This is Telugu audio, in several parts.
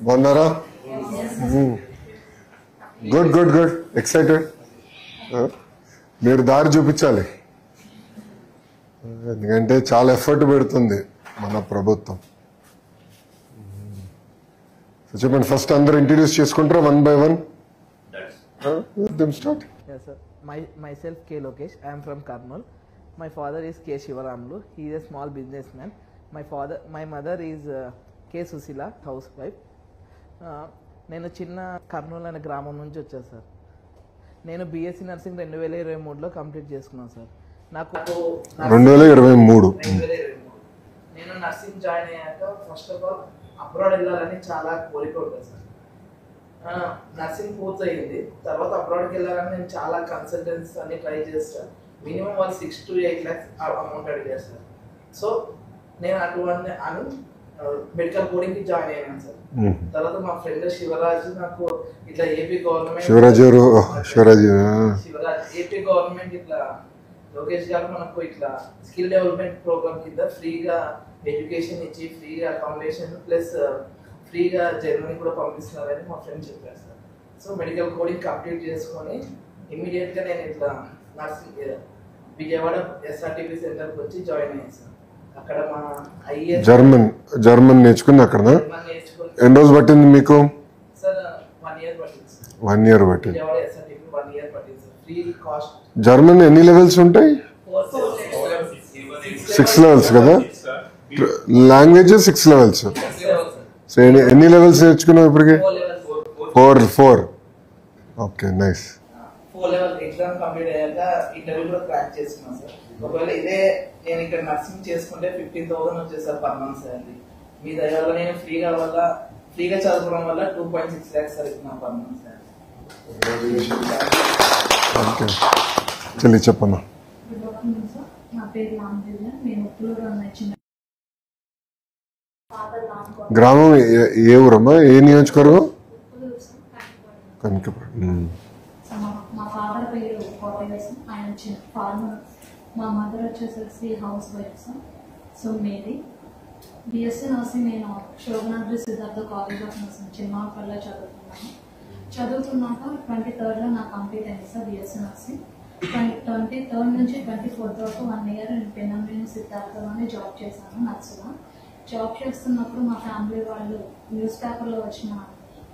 బాగున్నారా? Good good good. ఎక్సైటెడ్. మీరు దారి చూపించాలి, ఎందుకంటే చాలా ఎఫర్ట్ పెడుతుంది మన ప్రభుత్వం. చెప్పండి, ఫస్ట్ అందరూ ఇంట్రడ్యూస్ చేసుకుంటారా one by one? Start. Yes, sir. Myself K. Lokesh. I am from Karnool. My father is K. Shivaramlu. He is a small businessman. My mother is K. Susila, housewife. నేను చిన్న కర్నూలు అనే గ్రామం నుంచి వచ్చాను సార్. నేను బీఎస్సీ నర్సింగ్ 2023లో కంప్లీట్ చేసుకున్నాను సార్. నాకు 2023 నేను నర్సింగ్ జాయిన్ అయ్యాక ఫస్ట్ ఆఫ్ ఆల్ అబ్రాడ్ వెళ్ళాలని చాలా కోరిక ఉంటుంది సార్. నర్సింగ్ పూర్తయింది, తర్వాత అబ్రాడ్కి వెళ్ళాలని నేను చాలా కన్సల్టెన్సీ అన్ని ట్రై చేస్తాను. మినిమం వాళ్ళు 6 to 8 lakhs అమౌంట్ అడిగారు సార్. సో నేను అటువంటి అని మెడికల్ కోడింగ్కి జాయిన్ అయ్యాను సార్. తర్వాత మా ఫ్రెండ్ శివరాజ్ నాకు ఇట్లా ఏపీ గవర్నమెంట్ ఇట్లా లోకేష్ గారు మనకు ఇట్లా స్కిల్ డెవలప్మెంట్ ప్రోగ్రామ్ కింద ఫ్రీగా ఎడ్యుకేషన్ ఇచ్చి ఫ్రీగా అకామిడేషన్ ప్లస్ ఫ్రీగా జర్మనీ కూడా పంపిస్తున్నారని మా ఫ్రెండ్ చెప్పారు sir. So medical coding complete చేసుకొని ఇమీడియట్గా నేను ఇట్లా నర్సింగ్ విజయవాడ SRTP సెంటర్కి వచ్చి జాయిన్ అయ్యాను సార్. అక్కడ మా ఐఎస్ జర్మన్ నేర్చుకుంది అక్కడ. ఎన్ని రోజులు పట్టింది మీకు? సార్ 1 year పట్టింది సార్. 1 year పట్టింది. విజయవాడ SRTP 1 year పట్టింది సార్. Free cost. జర్మన్ ఎన్ని లెవెల్స్ ఉంటాయి? 6 లెవెల్స్ కదా. Language 6 levels. సో ఎన్ని లెవెల్స్ నేర్చుకున్నావు ఇప్పటికి? 4. Okay, nice. 4 level exam complete అయ్యాక ఇంటర్వ్యూ కూడా క్రాక్ చేసుకున్నాను సార్. ఒకవేళ ఇదే నేను ఇక్కడ నర్సింగ్ చేసుకుంటే 15,000 వచ్చేది సార్ పర్ మంత్ సార్. మీ దయ వల్ల నేను ఫ్రీగా చదువుకోవడం వల్ల 2.6 lakhs సార్ ఇస్తున్నా పర్ మంత్ సార్. ఓకే, చెల్లి చెప్పమ్మా. నా పేరు రామదేవి. నేను ఉప్పులూరు చిన్న గ్రామం ఏ ఊరమ్మా? ఏ నియోజకవర్గం? కనకపురం. మా ఫాదర్ పేరు కోటయ్య, ఆయన చిన్న ఫార్మర్. మా మదర్ వచ్చేసరికి హౌస్ వైఫ్ సార్. సో మేరీ బిఎస్సీ నర్సింగ్ నేను Sobhanadri Siddhartha college of nursing చిన్నపల్లిలో చదువుతున్నాక 23rd నాకు కంప్లీట్ అయింది సార్ బిఎస్సీ నర్సింగ్. 23rd నుంచి 24th వరకు 1 year నేను పెనంబిని సిద్ధార్థలోనే జాబ్ చేశాను నర్సుగా. జాబ్ చేస్తున్నప్పుడు మా ఫ్యామిలీ వాళ్ళు న్యూస్ పేపర్లో వచ్చిన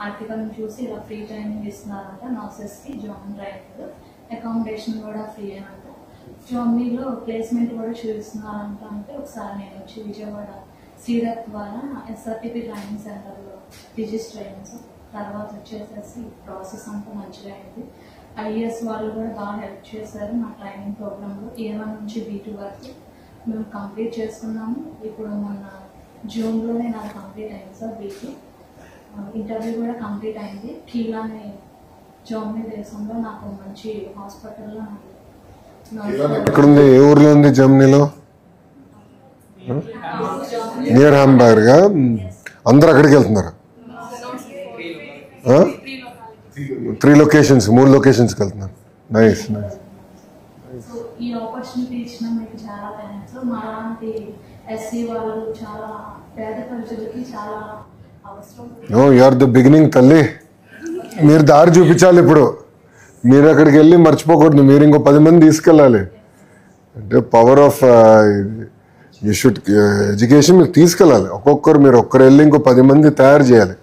ఆర్టికల్ని చూసి ఇలా ఫ్రీ ట్రైనింగ్ ఇస్తున్నారంట నర్సెస్కి. జాయిన్ ట్రైనింగ్, అకామిడేషన్ కూడా ఫ్రీ అంట. జాబ్నీలో ప్లేస్మెంట్ కూడా చూపిస్తున్నారంట. అంటే ఒకసారి నేను వచ్చి విజయవాడ సీడప్ ద్వారా SRTP ట్రైనింగ్ సెంటర్లో రిజిస్టర్ అయ్యాను సార్. తర్వాత వచ్చేసేసి ప్రాసెస్ అంతా మంచిగా అయింది. IAS వాళ్ళు కూడా బాగా హెల్ప్ చేశారు నా ట్రైనింగ్ ప్రోగ్రాంలో. A1 నుంచి B2 వరకు మేము కంప్లీట్ చేసుకున్నాము. ఇప్పుడు మొన్న జూన్లోనే నాకు కంప్లీట్ అయింది సార్ B2. ఇంటర్వ్యూ కూడా కంప్లీట్ అయింది. కీలా అనే జర్మనీ దేశంలో నాకు మంచి హాస్పిటల్లో ఎక్కడుంది? ఏ ఊర్లో ఉంది జర్మనీలో? నియర్ హాంబర్గ్ గా. అందరు అక్కడికి వెళ్తున్నారు. 3 లొకేషన్స్ 3 లొకేషన్స్కి వెళ్తున్నారు. Nice nice. ఈ ఆపర్చునిటీ ఇచ్చిన మీకు చాలా థ్యాంక్స్. మాలాంటి SC వాళ్ళు చాలా పేద ప్రజలకి చాలా అవసరం. No, you are the beginning తల్లి. మీరు దారి చూపించాలి. ఇప్పుడు మీరు అక్కడికి వెళ్ళి మర్చిపోకూడదు. మీరు ఇంకో 10 మంది తీసుకెళ్ళాలి. అంటే power of you should education మీరు తీసుకెళ్ళాలి. ఒక్కొక్కరు మీరు ఒక్కరు వెళ్ళి ఇంకో 10 మంది తయారు చేయాలి.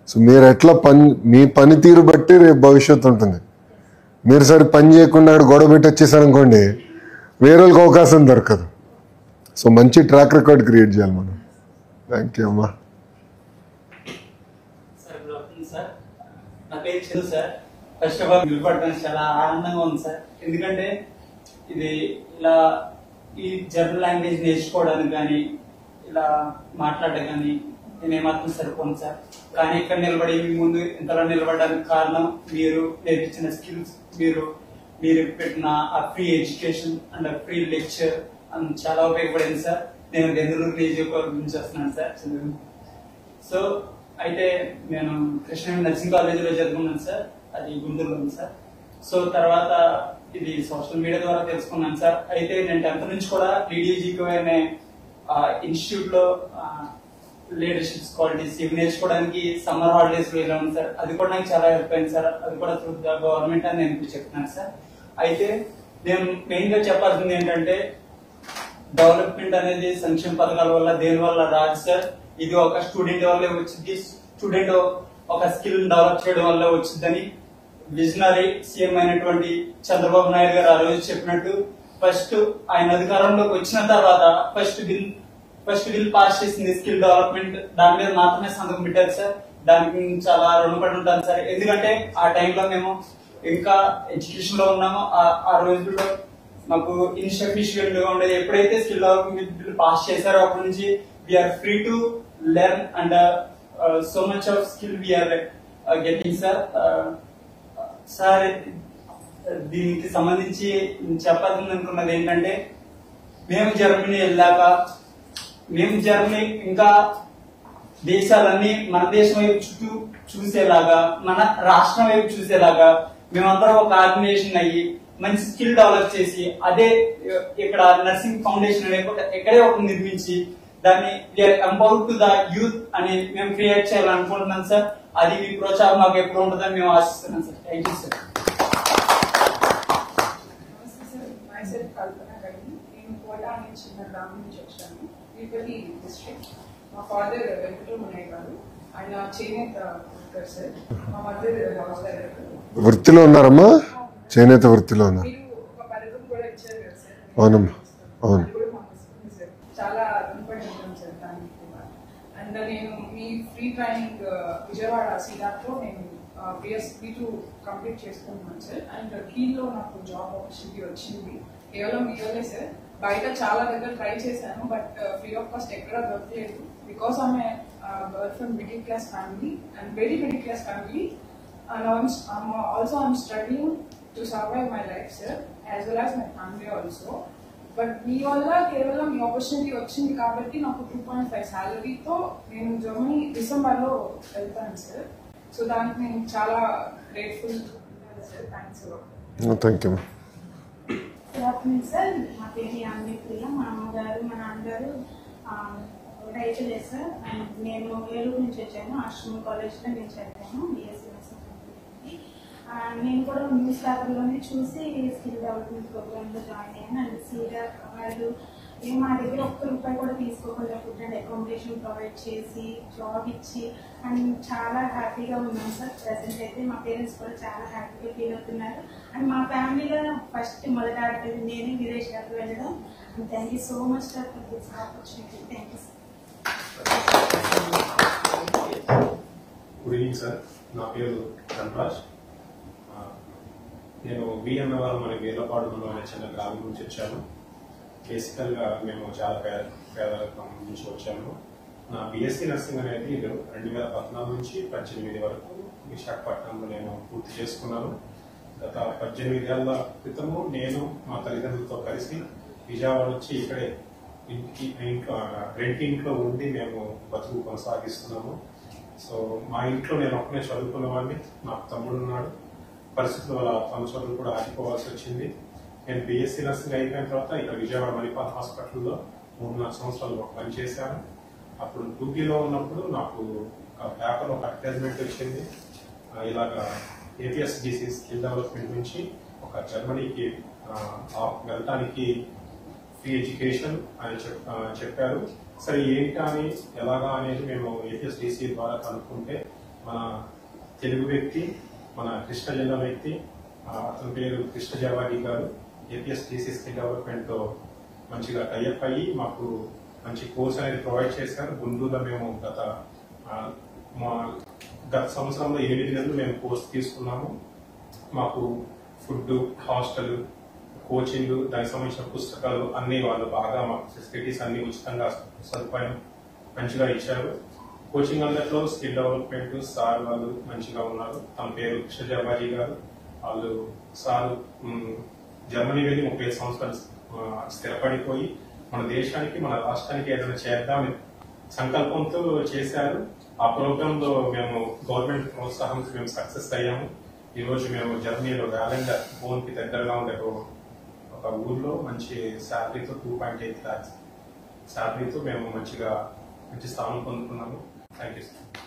సో మీరు ఎట్లా మీ పనితీరు బట్టి రేపు భవిష్యత్తు ఉంటుంది. మీరు సరే పని చేయకుండా అక్కడ గొడవ పెట్టి వచ్చేసారనుకోండి, వేరే వాళ్ళకి అవకాశం దొరకదు. సో మంచి ట్రాక్ రికార్డ్ క్రియేట్ చేయాలి మనం. థ్యాంక్ యూ అమ్మా. నా పేరు Chandu sir. First of all నిలబడడానికి చాలా ఆనందంగా ఉంది సార్. ఎందుకంటే ఇది ఇలా ఈ జర్మన్ లాంగ్వేజ్ నేర్చుకోవడానికి కానీ ఇలా మాట్లాడడం కానీ నేనేమాత్రం సరిపోను సార్. కానీ ఇక్కడ నిలబడి మీ ముందు ఇంతలా నిలబడడానికి కారణం మీరు నేర్పించిన స్కిల్స్, మీరు పెట్టిన ఆ free education and free lecture చాలా ఉపయోగపడింది సార్. నేను బెంగళూరు నియోజకవర్గం నుంచి వస్తున్నాను సార్. సో అయితే నేను కృష్ణ నర్సింగ్ కాలేజీలో చదువుకున్నాను సార్. అది గుంటూరులో ఉంది సార్. సో తర్వాత ఇది సోషల్ మీడియా ద్వారా తెలుసుకున్నాను సార్. అయితే నేను 10th నుంచి కూడా DDGK అనే ఇన్స్టిట్యూట్ లో లీడర్షిప్ క్వాలిటీస్ ఇవి నేర్చుకోవడానికి సమ్మర్ హాలిడేస్ వెళ్ళాము సార్. అది కూడా నాకు చాలా హెల్ప్ అయింది సార్. అది కూడా త్రూ ద గవర్నమెంట్ అని నేను చెప్తున్నాను సార్. అయితే నేను మెయిన్ గా చెప్పాల్సింది ఏంటంటే డెవలప్మెంట్ అనేది సంక్షేమ పథకాల వల్ల దేని వల్ల రాదు సార్. ఇది ఒక స్టూడెంట్ వల్లే వచ్చింది. స్టూడెంట్ ఒక స్కిల్ డెవలప్ చేయడం వల్ల వచ్చిందని విజనరీ సీఎం అయినటువంటి చంద్రబాబు నాయుడు గారు ఆ రోజు చెప్పినట్టు ఫస్ట్ ఆయన అధికారంలోకి వచ్చిన తర్వాత ఫస్ట్ బిల్ పాస్ చేసింది స్కిల్ డెవలప్మెంట్. దాని మీద మాత్రమే సంతకం పెట్టారు సార్. దానికి చాలా రుణపడి ఉంటాను సార్. ఎందుకంటే ఆ టైంలో మేము ఇంకా ఎడ్యుకేషన్ లో ఉన్నాము. ఆ రోజుల్లో మాకు ఇన్సఫిషియెంట్ గా ఉండేది. ఎప్పుడైతే స్కిల్ డెవలప్మెంట్ బిల్ పాస్ చేశారో అప్పటి నుంచి we are free to learn and so much of skill we are getting sir. Sir దీనికి సంబంధించి చెప్పాలని అనుకున్నది ఏంటంటే మేము జర్మనీ వెళ్ళాక జర్మనీ ఇంకా దేశాలన్నీ మన దేశం వైపు చుట్టూ చూసేలాగా మన రాష్ట్రం వైపు చూసేలాగా మేమందరం ఒక ఆర్గనైజేషన్ అయ్యి మంచి స్కిల్ డెవలప్ చేసి అదే ఇక్కడ నర్సింగ్ ఫౌండేషన్ అనే ఎక్కడే ఒక నిర్మించి దాన్ని ఎంపవర్ టు ద యూత్ అని మేము క్రియేట్ చేయాలనుకుంటున్నాం సార్. అది మీ ప్రోత్సాహం మాకు ఎప్పుడు ఉంటుందని మేము ఆశిస్తున్నాం సార్. Thank you sir. నేను కోటా అనే చిన్న గ్రామం నుంచి వచ్చాను. తిరుపతి డిస్ట్రిక్ట్. మా ఫాదర్ వెంకటరమణయ్య గారు, ఆయన చేనేత వర్కర్ సార్. మా మదర్ హౌస్ డైరెక్టర్. వృత్తిలో ఉన్నారమ్మా? చేనేత వృత్తిలో ఉన్నారు. మీరు ఒక పథకం కూడా ఇచ్చారు కదా సార్. అవునమ్మా, అవును. అది కూడా మాకు వస్తుంది సార్. చాలా రుణపడి ఉంటాం సార్ దానికి కూడా. అండ్ నేను మీ ఫ్రీ ట్రైనింగ్ విజయవాడ సీదాట్లో నేను BS-B2 కంప్లీట్ చేసుకుంటున్నాను సార్. అండ్ కీల్లో నాకు జాబ్ ఆపర్చునిటీ వచ్చింది. కేవలం మీ వల్లే సార్. బయట చాలా దగ్గర ట్రై చేశాను, బట్ ఫ్రీ ఆఫ్ కాస్ట్ ఎక్కడ దొరకలేదు. బికాస్ ఆమె girl from middle class family and very middle class family. And also I'm struggling to survive my life, sir, as well as my family also. But మీ వల్ల కేవలం ఈ ఆపర్చునిటీ వచ్చింది కాబట్టి నాకు 2.5 సాలరీతో నేను జర్మనీ డిసెంబర్లో వెళ్తాను సార్. సో దానికి నేను చాలా grateful sir. Thanks. Thank you. Good afternoon sir. మా పేరు యామిని ప్రియ. మా అమ్మగారు మా నాన్నగారు రైతులే సార్. అండ్ నేను ఏలూరు నుంచి వచ్చాను. ఆశ్రమం కాలేజ్లో నేను చదివాను BSc నర్సింగ్. నేను కూడా న్యూస్ పేపర్లోనే చూసి స్కిల్ డెవలప్మెంట్ ప్రోగ్రామ్లో జాయిన్ అయ్యాను. అండ్ సీనియర్ వాళ్ళు మా దగ్గర ఒక్క రూపాయి కూడా తీసుకోకుండా ఫుడ్ అండ్ అకామిడేషన్ ప్రొవైడ్ చేసి జాబ్ ఇచ్చి అండ్ చాలా హ్యాపీగా ఉన్నాం సార్. ప్రెసెంట్ అయితే మా పేరెంట్స్ కూడా చాలా హ్యాపీగా ఫీల్ అవుతున్నారు. అండ్ మా ఫ్యామిలీలో ఫస్ట్ మొదట ఆడేది నేనే విదేశ్ గారికి వెళ్ళడం. And thank you so much sir for this opportunity. Thank you sir. Good evening sir. నా పేరు ధనరాజ్. నేను BMవరం అనే వేలపాడులో అనే చిన్న గ్రామం నుంచి వచ్చాను. బేసికల్గా మేము చాలా పేదరికం నుంచి వచ్చాము. నా BSc నర్సింగ్ అనేది 2014 నుంచి 18 వరకు విశాఖపట్నంలో నేను పూర్తి చేసుకున్నాను. గత 18 ఏళ్ల క్రితము నేను మా తల్లిదండ్రులతో కలిసి విజయవాడ వచ్చి ఇక్కడే ఇంట్లో ఉండి మేము బతుకు కొనసాగిస్తున్నాము. సో మా ఇంట్లో నేను ఒక్కనే చదువుకున్నవాడిని. నాకు తమ్ముడు ఉన్నాడు. పరిస్థితుల వల్ల తమ చదువులు కూడా ఆగిపోవాల్సి వచ్చింది. నేను BSc నర్సింగ్ అయిపోయిన తర్వాత ఇక్కడ విజయవాడ మణిపాల్ హాస్పిటల్లో 3-4 సంవత్సరాలు పనిచేశాను. అప్పుడు డ్యూటీలో ఉన్నప్పుడు నాకు పేపర్ ఒక అడ్వర్టైజ్మెంట్ వచ్చింది. ఇలాగా APSDC స్కిల్ డెవలప్మెంట్ నుంచి ఒక జర్మనీకి వెళ్ళటానికి ఫ్రీ ఎడ్యుకేషన్ అని చెప్పారు. సరే ఏంటి అని ఎలాగా అనేది మేము APSDC ద్వారా కనుక్కుంటే మన తెలుగు వ్యక్తి, మన కృష్ణ జిల్లా వ్యక్తి, అతని పేరు కృష్ణ జవాడి గారు APSDC స్కిల్ డెవలప్మెంట్ తో మంచిగా టైఅప్ అయ్యి మాకు మంచి కోర్స్ అనేది ప్రొవైడ్ చేశారు. గుంటూరులో మేము గత సంవత్సరంలో 8 నెలలు మేము కోర్స్ తీసుకున్నాము. మాకు ఫుడ్, హాస్టల్, కోచింగ్, దానికి సంబంధించిన పుస్తకాలు అన్ని వాళ్ళు బాగా మాకు ఫెసిలిటీస్ అన్ని ఉచితంగా సదుపాయం మంచిగా ఇచ్చారు. కోచింగ్ అందరిలో స్కిల్ డెవలప్మెంట్ సార్ వాళ్ళు మంచిగా ఉన్నారు. తన పేరు కృష్ణ జవాజీ గారు. వాళ్ళు సార్ జర్మనీ వెళ్ళి 35 సంవత్సరాలు స్థిరపడిపోయి మన దేశానికి మన రాష్ట్రానికి ఏదైనా చేద్దామని సంకల్పంతో చేశారు. ఆ ప్రోగ్రామ్ లో మేము గవర్నమెంట్ ప్రోత్సాహంతో మేము సక్సెస్ అయ్యాము. ఈ రోజు మేము జర్మనీలో వ్యాలెండర్ బోన్ కి దగ్గరగా ఉండే ఒక ఊర్లో మంచి శాలరీతో 2.8 lakhs శాలరీతో మేము మంచిగా మంచి స్థానం పొందుకున్నాము. Thank you sir.